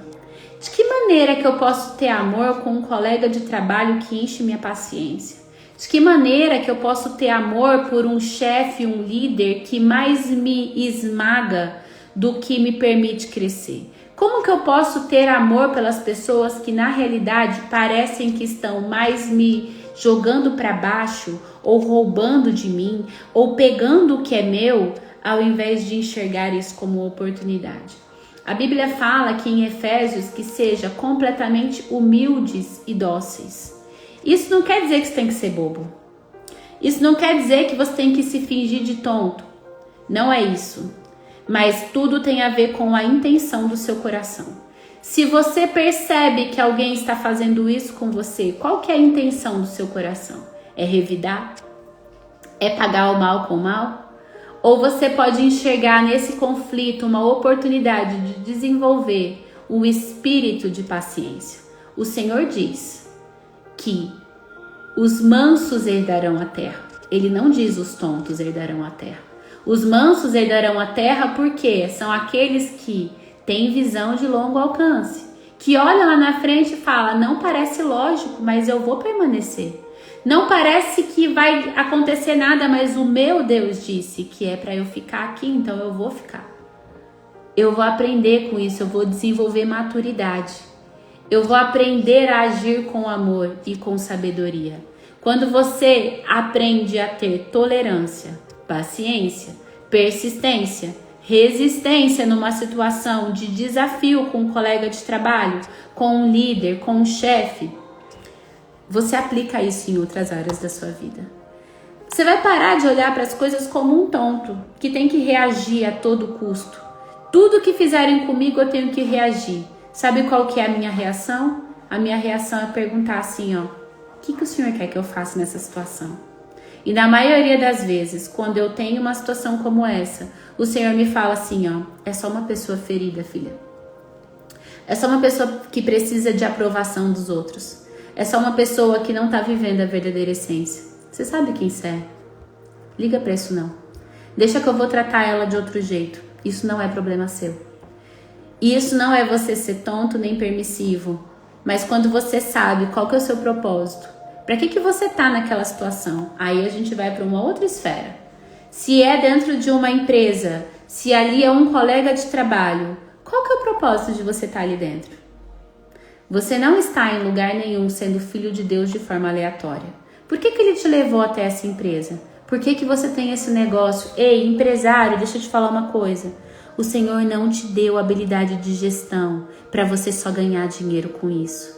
De que maneira que eu posso ter amor com um colega de trabalho que enche minha paciência? De que maneira que eu posso ter amor por um chefe, um líder que mais me esmaga do que me permite crescer? Como que eu posso ter amor pelas pessoas que na realidade parecem que estão mais me jogando para baixo, ou roubando de mim, ou pegando o que é meu, ao invés de enxergar isso como oportunidade? A Bíblia fala que em Efésios que seja completamente humildes e dóceis. Isso não quer dizer que você tem que ser bobo. Isso não quer dizer que você tem que se fingir de tonto. Não é isso. Mas tudo tem a ver com a intenção do seu coração. Se você percebe que alguém está fazendo isso com você, qual que é a intenção do seu coração? É revidar? É pagar o mal com o mal? Ou você pode enxergar nesse conflito uma oportunidade de desenvolver um espírito de paciência? O Senhor diz que os mansos herdarão a terra. Ele não diz os tontos herdarão a terra. Os mansos herdarão a terra porque são aqueles que têm visão de longo alcance, que olham lá na frente e falam, não parece lógico, mas eu vou permanecer. Não parece que vai acontecer nada, mas o meu Deus disse que é para eu ficar aqui, então eu vou ficar. Eu vou aprender com isso, eu vou desenvolver maturidade. Eu vou aprender a agir com amor e com sabedoria. Quando você aprende a ter tolerância, paciência, persistência, resistência numa situação de desafio com um colega de trabalho, com um líder, com um chefe, você aplica isso em outras áreas da sua vida. Você vai parar de olhar para as coisas como um tonto, que tem que reagir a todo custo. Tudo que fizerem comigo eu tenho que reagir. Sabe qual que é a minha reação? A minha reação é perguntar assim, ó, o que o Senhor quer que eu faça nessa situação? E na maioria das vezes, quando eu tenho uma situação como essa, o Senhor me fala assim, ó, é só uma pessoa ferida, filha. É só uma pessoa que precisa de aprovação dos outros. É só uma pessoa que não está vivendo a verdadeira essência. Você sabe quem você é? Liga para isso não. Deixa que eu vou tratar ela de outro jeito. Isso não é problema seu. E isso não é você ser tonto nem permissivo. Mas quando você sabe qual que é o seu propósito, para que você tá naquela situação? Aí a gente vai para uma outra esfera. Se é dentro de uma empresa, se ali é um colega de trabalho, qual que é o propósito de você estar ali dentro? Você não está em lugar nenhum sendo filho de Deus de forma aleatória. Por que ele te levou até essa empresa? Por que você tem esse negócio? Ei, empresário, deixa eu te falar uma coisa. O Senhor não te deu habilidade de gestão para você só ganhar dinheiro com isso.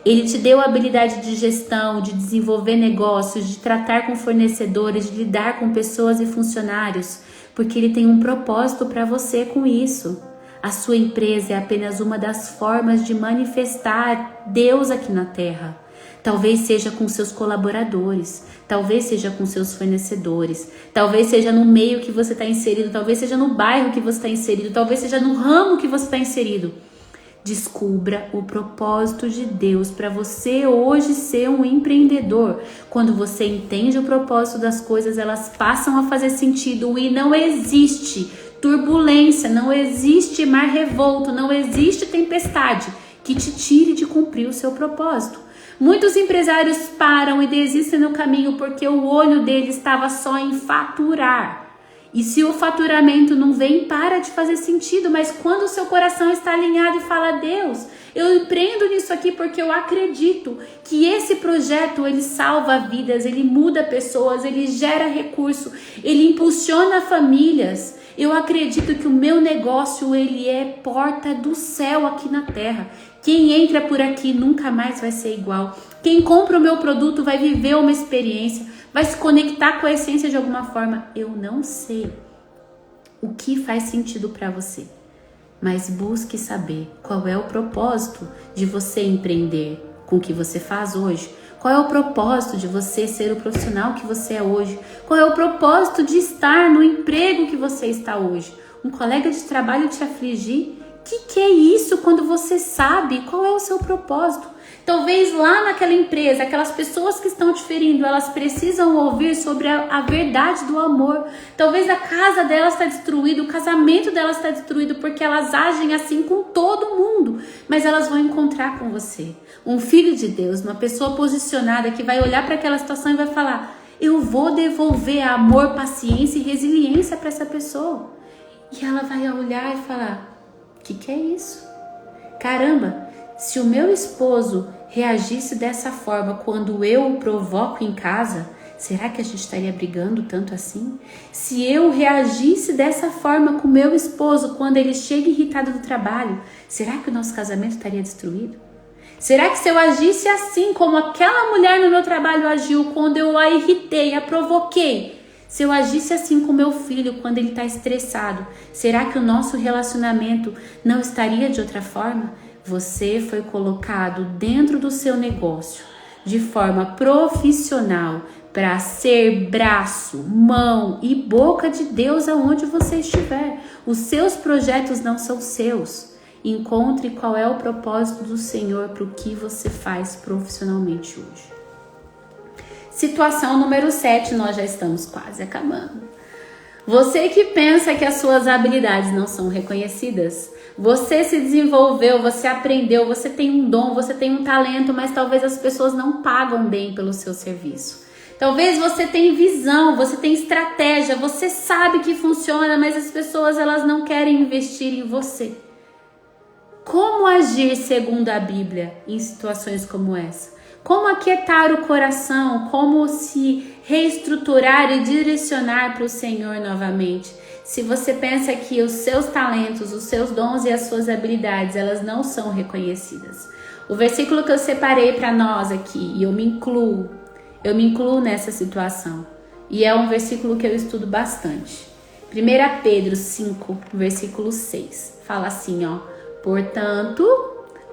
Ele te deu a habilidade de gestão, de desenvolver negócios, de tratar com fornecedores, de lidar com pessoas e funcionários, porque Ele tem um propósito para você com isso. A sua empresa é apenas uma das formas de manifestar Deus aqui na Terra. Talvez seja com seus colaboradores, talvez seja com seus fornecedores, talvez seja no meio que você está inserido, talvez seja no bairro que você está inserido, talvez seja no ramo que você está inserido. Descubra o propósito de Deus para você hoje ser um empreendedor. Quando você entende o propósito das coisas, elas passam a fazer sentido e não existe turbulência, não existe mar revolto, não existe tempestade que te tire de cumprir o seu propósito. Muitos empresários param e desistem no caminho porque o olho deles estava só em faturar. E se o faturamento não vem, para de fazer sentido. Mas quando o seu coração está alinhado e fala, Deus, eu empreendo nisso aqui porque eu acredito que esse projeto, ele salva vidas, ele muda pessoas, ele gera recurso, ele impulsiona famílias. Eu acredito que o meu negócio, ele é porta do céu aqui na terra. Quem entra por aqui nunca mais vai ser igual. Quem compra o meu produto vai viver uma experiência, vai se conectar com a essência de alguma forma. Eu não sei o que faz sentido para você, mas busque saber qual é o propósito de você empreender com o que você faz hoje. Qual é o propósito de você ser o profissional que você é hoje? Qual é o propósito de estar no emprego que você está hoje? Um colega de trabalho te afligir? O que é isso quando você sabe qual é o seu propósito? Talvez lá naquela empresa, aquelas pessoas que estão te ferindo, elas precisam ouvir sobre a verdade do amor. Talvez a casa delas está destruída, o casamento delas está destruído porque elas agem assim com todo mundo. Mas elas vão encontrar com você um filho de Deus, uma pessoa posicionada que vai olhar para aquela situação e vai falar, eu vou devolver amor, paciência e resiliência para essa pessoa. E ela vai olhar e falar, o que é isso? Caramba, se o meu esposo reagisse dessa forma quando eu o provoco em casa, será que a gente estaria brigando tanto assim? Se eu reagisse dessa forma com meu esposo quando ele chega irritado do trabalho, será que o nosso casamento estaria destruído? Será que se eu agisse assim como aquela mulher no meu trabalho agiu quando eu a irritei, a provoquei, se eu agisse assim com meu filho quando ele está estressado, será que o nosso relacionamento não estaria de outra forma? Você foi colocado dentro do seu negócio de forma profissional para ser braço, mão e boca de Deus aonde você estiver. Os seus projetos não são seus. Encontre qual é o propósito do Senhor para o que você faz profissionalmente hoje. Situação número 7, nós já estamos quase acabando. Você que pensa que as suas habilidades não são reconhecidas, você se desenvolveu, você aprendeu, você tem um dom, você tem um talento, mas talvez as pessoas não pagam bem pelo seu serviço. Talvez você tenha visão, você tem estratégia, você sabe que funciona, mas as pessoas elas não querem investir em você. Como agir segundo a Bíblia em situações como essa? Como aquietar o coração? Como se reestruturar e direcionar para o Senhor novamente? Se você pensa que os seus talentos, os seus dons e as suas habilidades, elas não são reconhecidas. O versículo que eu separei para nós aqui, e eu me incluo nessa situação. E é um versículo que eu estudo bastante. 1 Pedro 5, versículo 6. Fala assim, ó. Portanto,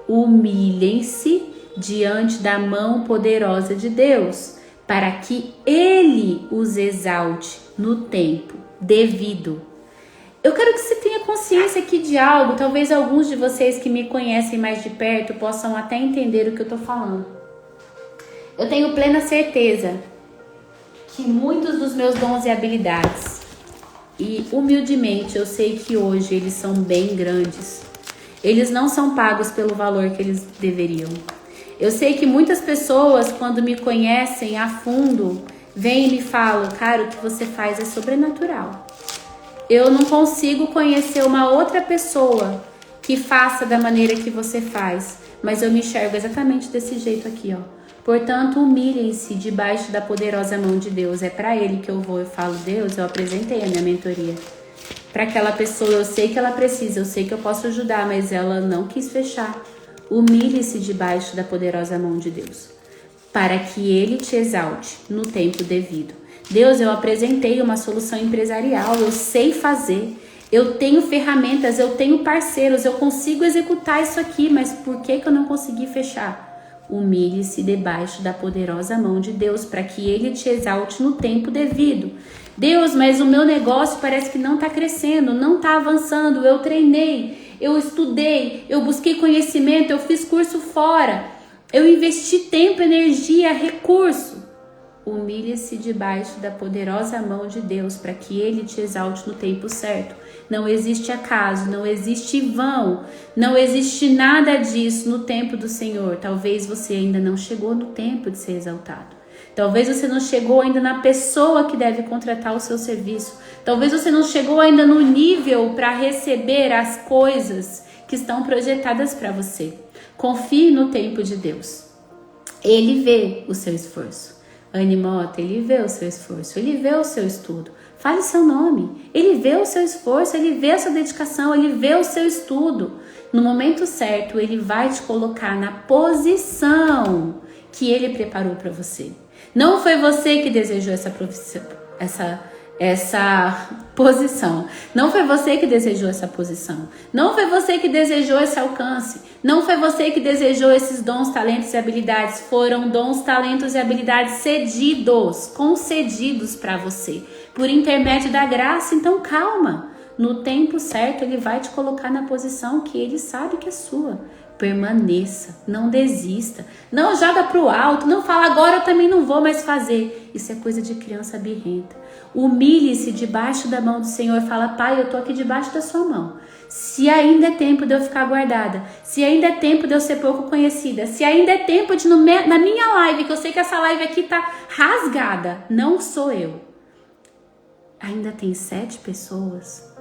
humilhem-se diante da mão poderosa de Deus, para que Ele os exalte no tempo devido. Eu quero que você tenha consciência aqui de algo, talvez alguns de vocês que me conhecem mais de perto possam até entender o que eu estou falando. Eu tenho plena certeza que muitos dos meus dons e habilidades, e humildemente eu sei que hoje eles são bem grandes, eles não são pagos pelo valor que eles deveriam. Eu sei que muitas pessoas, quando me conhecem a fundo, vêm e me falam, cara, o que você faz é sobrenatural. Eu não consigo conhecer uma outra pessoa que faça da maneira que você faz, mas eu me enxergo exatamente desse jeito aqui, ó. Portanto, humilhem-se debaixo da poderosa mão de Deus. É para Ele que eu vou e falo, Deus, eu apresentei a minha mentoria. Para aquela pessoa, eu sei que ela precisa, eu sei que eu posso ajudar, mas ela não quis fechar. Humilhe-se debaixo da poderosa mão de Deus, para que Ele te exalte no tempo devido. Deus, eu apresentei uma solução empresarial, eu sei fazer, eu tenho ferramentas, eu tenho parceiros, eu consigo executar isso aqui, mas por que eu não consegui fechar? Humilhe-se debaixo da poderosa mão de Deus, para que Ele te exalte no tempo devido. Deus, mas o meu negócio parece que não está crescendo, não está avançando, eu treinei, eu estudei, eu busquei conhecimento, eu fiz curso fora, eu investi tempo, energia, recurso. Humilhe-se debaixo da poderosa mão de Deus para que Ele te exalte no tempo certo. Não existe acaso, não existe vão, não existe nada disso no tempo do Senhor. Talvez você ainda não chegou no tempo de ser exaltado. Talvez você não chegou ainda na pessoa que deve contratar o seu serviço. Talvez você não chegou ainda no nível para receber as coisas que estão projetadas para você. Confie no tempo de Deus. Ele vê o seu esforço. Animota, Ele vê o seu esforço, Ele vê o seu estudo. Fale seu nome. Ele vê o seu esforço, Ele vê a sua dedicação, Ele vê o seu estudo. No momento certo, Ele vai te colocar na posição que Ele preparou para você. Não foi você que desejou essa posição. Não foi você que desejou essa posição. Não foi você que desejou esse alcance. Não foi você que desejou esses dons, talentos e habilidades. Foram dons, talentos e habilidades concedidos para você, por intermédio da graça. Então calma. No tempo certo, Ele vai te colocar na posição que Ele sabe que é sua. Permaneça, não desista, não joga pro alto, não fala agora eu também não vou mais fazer. Isso é coisa de criança birrenta. Humilhe-se debaixo da mão do Senhor e fala, Pai, eu tô aqui debaixo da sua mão. Se ainda é tempo de eu ficar guardada, se ainda é tempo de eu ser pouco conhecida, se ainda é tempo de na minha live, que eu sei que essa live aqui tá rasgada, não sou eu. Ainda tem 7 pessoas.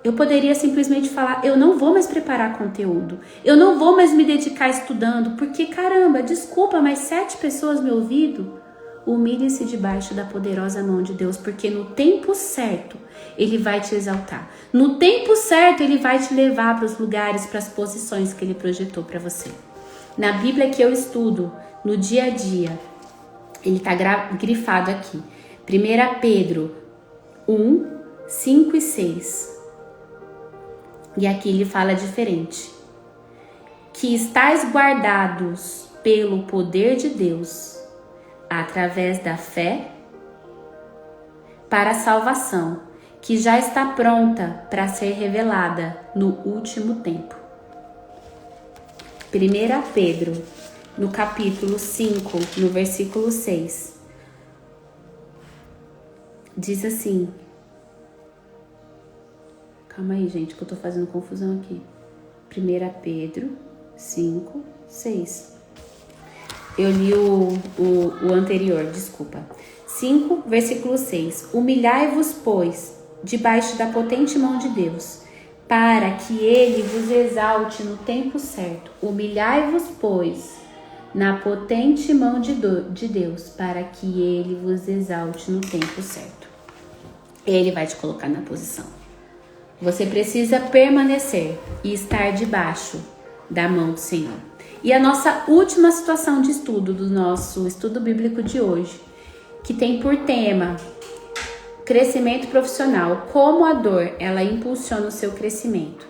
Eu poderia simplesmente falar, eu não vou mais preparar conteúdo, eu não vou mais me dedicar estudando, porque caramba, desculpa, mas 7 pessoas me ouvindo? humilhe-se debaixo da poderosa mão de Deus, porque no tempo certo Ele vai te exaltar. No tempo certo Ele vai te levar para os lugares, para as posições que Ele projetou para você. Na Bíblia que eu estudo, no dia a dia, ele está grifado aqui. 1 Pedro 1, 5 e 6. E aqui ele fala diferente. Que estáis guardados pelo poder de Deus, através da fé, para a salvação, que já está pronta para ser revelada no último tempo. 1 Pedro, no capítulo 5, no versículo 6, diz assim... Calma aí, gente, que eu tô fazendo confusão aqui. 1 Pedro 5, 6. Eu li o anterior, desculpa. 5, versículo 6. Humilhai-vos, pois, debaixo da potente mão de Deus, para que Ele vos exalte no tempo certo. Humilhai-vos, pois, na potente mão de Deus, para que Ele vos exalte no tempo certo. Ele vai te colocar na posição. Você precisa permanecer e estar debaixo da mão do Senhor. E a nossa última situação de estudo do nosso estudo bíblico de hoje, que tem por tema crescimento profissional, como a dor ela impulsiona o seu crescimento,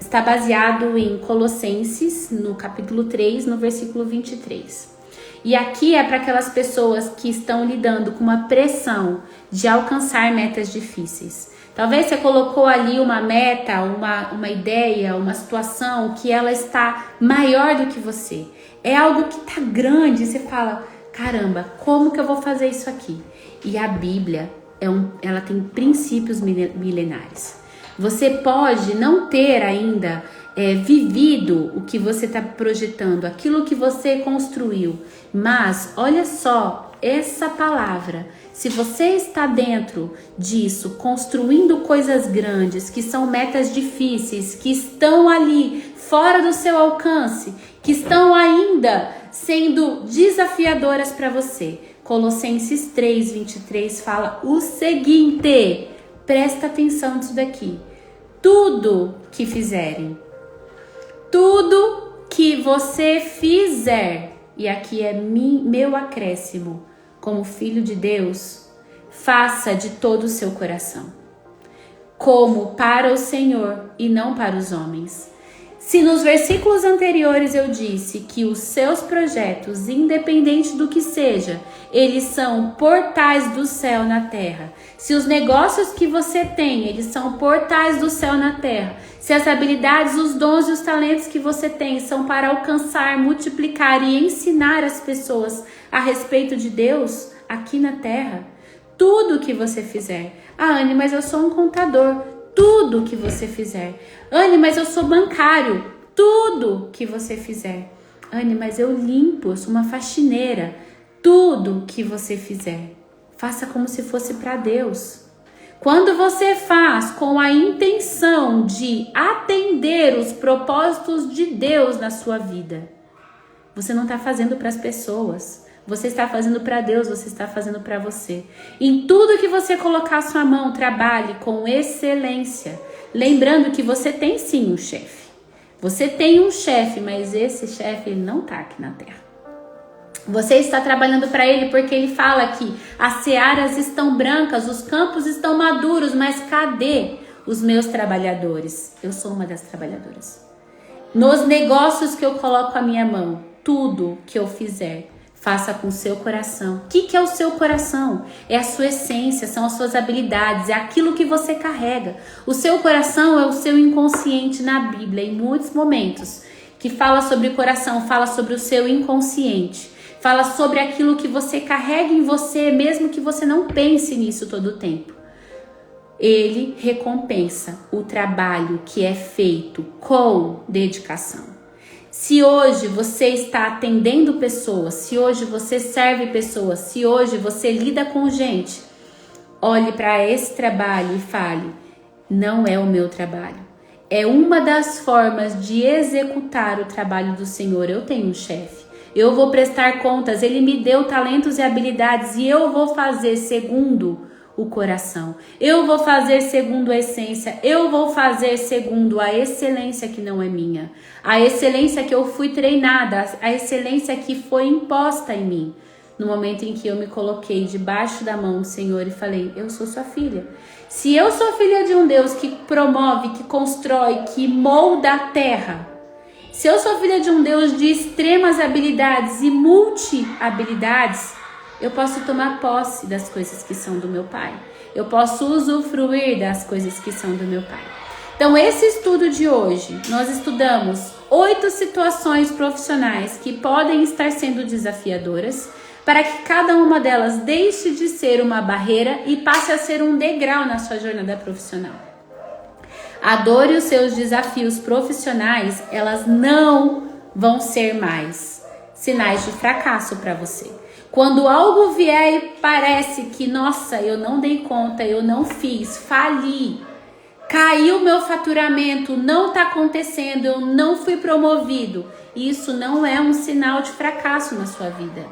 está baseado em Colossenses, no capítulo 3, no versículo 23. E aqui é para aquelas pessoas que estão lidando com uma pressão de alcançar metas difíceis. Talvez você colocou ali uma meta, uma ideia, uma situação que ela está maior do que você. É algo que está grande, você fala, caramba, como que eu vou fazer isso aqui? E a Bíblia, ela tem princípios milenares. Você pode não ter ainda vivido o que você está projetando, aquilo que você construiu, mas olha só, essa palavra, se você está dentro disso, construindo coisas grandes, que são metas difíceis, que estão ali fora do seu alcance, que estão ainda sendo desafiadoras para você. Colossenses 3, 23 fala o seguinte, presta atenção nisso daqui. Tudo que fizerem, tudo que você fizer, e aqui é meu acréscimo, como filho de Deus, faça de todo o seu coração, como para o Senhor e não para os homens. Se nos versículos anteriores eu disse que os seus projetos, independente do que seja, eles são portais do céu na terra. Se os negócios que você tem, eles são portais do céu na terra. Se as habilidades, os dons e os talentos que você tem são para alcançar, multiplicar e ensinar as pessoas a respeito de Deus aqui na terra, tudo que você fizer. Ah, Anne, mas eu sou um contador. Tudo que você fizer. Anne, mas eu sou bancário. Tudo que você fizer. Anne, mas eu limpo, eu sou uma faxineira. Tudo que você fizer, faça como se fosse para Deus. Quando você faz com a intenção de atender os propósitos de Deus na sua vida, você não está fazendo para as pessoas. Você está fazendo para Deus, você está fazendo para você. Em tudo que você colocar a sua mão, trabalhe com excelência. Lembrando que você tem sim um chefe. Você tem um chefe, mas esse chefe ele não está aqui na terra. Você está trabalhando para ele porque ele fala que as searas estão brancas, os campos estão maduros, mas cadê os meus trabalhadores? Eu sou uma das trabalhadoras. Nos negócios que eu coloco a minha mão, tudo que eu fizer, faça com o seu coração. O que é o seu coração? É a sua essência, são as suas habilidades, é aquilo que você carrega. O seu coração é o seu inconsciente na Bíblia, em muitos momentos, que fala sobre o coração, fala sobre o seu inconsciente, fala sobre aquilo que você carrega em você, mesmo que você não pense nisso todo o tempo. Ele recompensa o trabalho que é feito com dedicação. Se hoje você está atendendo pessoas, se hoje você serve pessoas, se hoje você lida com gente, olhe para esse trabalho e fale, não é o meu trabalho. É uma das formas de executar o trabalho do Senhor. Eu tenho um chefe, Eu vou prestar contas. Ele me deu talentos e habilidades e eu vou fazer segundo o coração. Eu vou fazer segundo a essência. Eu vou fazer segundo a excelência que não é minha. A excelência que eu fui treinada, a excelência que foi imposta em mim. No momento em que eu me coloquei debaixo da mão do Senhor e falei, eu sou sua filha. Se eu sou filha de um Deus que promove, que constrói, que molda a terra, se eu sou filha de um Deus de extremas habilidades e multi-habilidades, eu posso tomar posse das coisas que são do meu Pai. Eu posso usufruir das coisas que são do meu Pai. Então, esse estudo de hoje, nós estudamos 8 situações profissionais que podem estar sendo desafiadoras, para que cada uma delas deixe de ser uma barreira e passe a ser um degrau na sua jornada profissional. A dor e os seus desafios profissionais, elas não vão ser mais sinais de fracasso para você. Quando algo vier e parece que, nossa, eu não dei conta, eu não fiz, fali, caiu meu faturamento, não está acontecendo, eu não fui promovido, isso não é um sinal de fracasso na sua vida.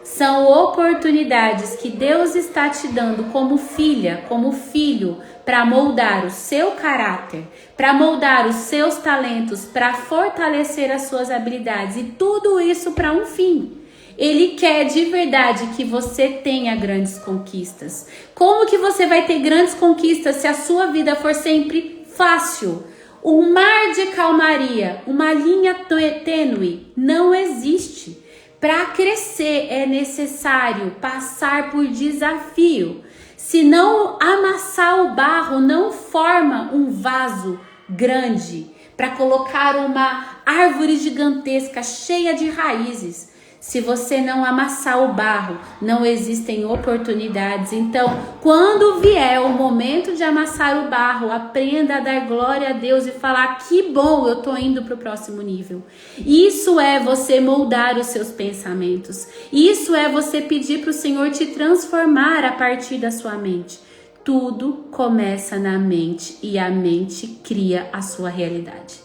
São oportunidades que Deus está te dando como filha, como filho, para moldar o seu caráter, para moldar os seus talentos, para fortalecer as suas habilidades e tudo isso para um fim. Ele quer de verdade que você tenha grandes conquistas. Como que você vai ter grandes conquistas se a sua vida for sempre fácil? Um mar de calmaria, uma linha tênue, não existe. Para crescer é necessário passar por desafio. Se não amassar o barro, não forma um vaso grande para colocar uma árvore gigantesca cheia de raízes. Se você não amassar o barro, não existem oportunidades. Então, quando vier o momento de amassar o barro, aprenda a dar glória a Deus e falar, que bom, eu tô indo para o próximo nível. Isso é você moldar os seus pensamentos. Isso é você pedir para o Senhor te transformar a partir da sua mente. Tudo começa na mente e a mente cria a sua realidade.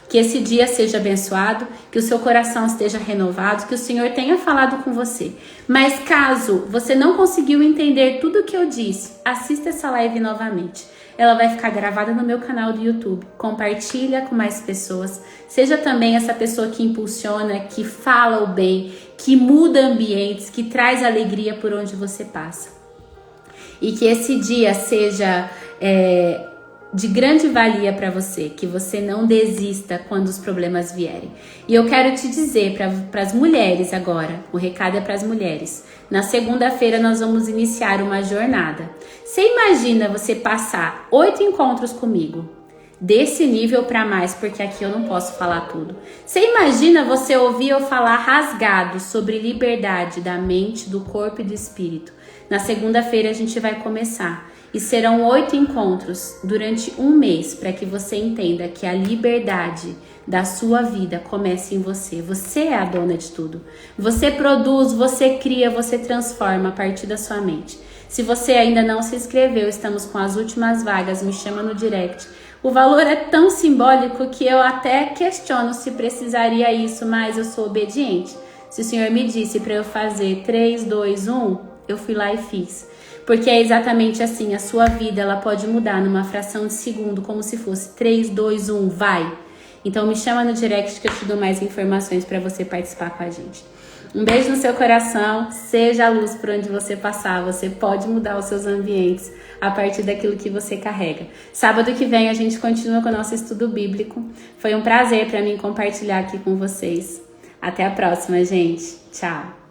Que esse dia seja abençoado, que o seu coração esteja renovado, que o Senhor tenha falado com você. Mas caso você não conseguiu entender tudo o que eu disse, assista essa live novamente. Ela vai ficar gravada no meu canal do YouTube. Compartilha com mais pessoas. Seja também essa pessoa que impulsiona, que fala o bem, que muda ambientes, que traz alegria por onde você passa. E que esse dia seja de grande valia para você, que você não desista quando os problemas vierem. E eu quero te dizer para as mulheres agora, o recado é para as mulheres. Na segunda-feira nós vamos iniciar uma jornada. Você imagina você passar 8 encontros comigo, desse nível para mais, porque aqui eu não posso falar tudo. Você imagina você ouvir eu falar rasgado sobre liberdade da mente, do corpo e do espírito. Na segunda-feira a gente vai começar. E serão 8 encontros durante um mês para que você entenda que a liberdade da sua vida começa em você. Você é a dona de tudo. Você produz, você cria, você transforma a partir da sua mente. Se você ainda não se inscreveu, estamos com as últimas vagas, me chama no direct. O valor é tão simbólico que eu até questiono se precisaria isso, mas eu sou obediente. Se o Senhor me disse para eu fazer 3, 2, 1, eu fui lá e fiz. Porque é exatamente assim, a sua vida ela pode mudar numa fração de segundo, como se fosse 3, 2, 1, vai. Então me chama no direct que eu te dou mais informações para você participar com a gente. Um beijo no seu coração, seja a luz por onde você passar, você pode mudar os seus ambientes a partir daquilo que você carrega. Sábado que vem a gente continua com o nosso estudo bíblico. Foi um prazer para mim compartilhar aqui com vocês. Até a próxima, gente. Tchau.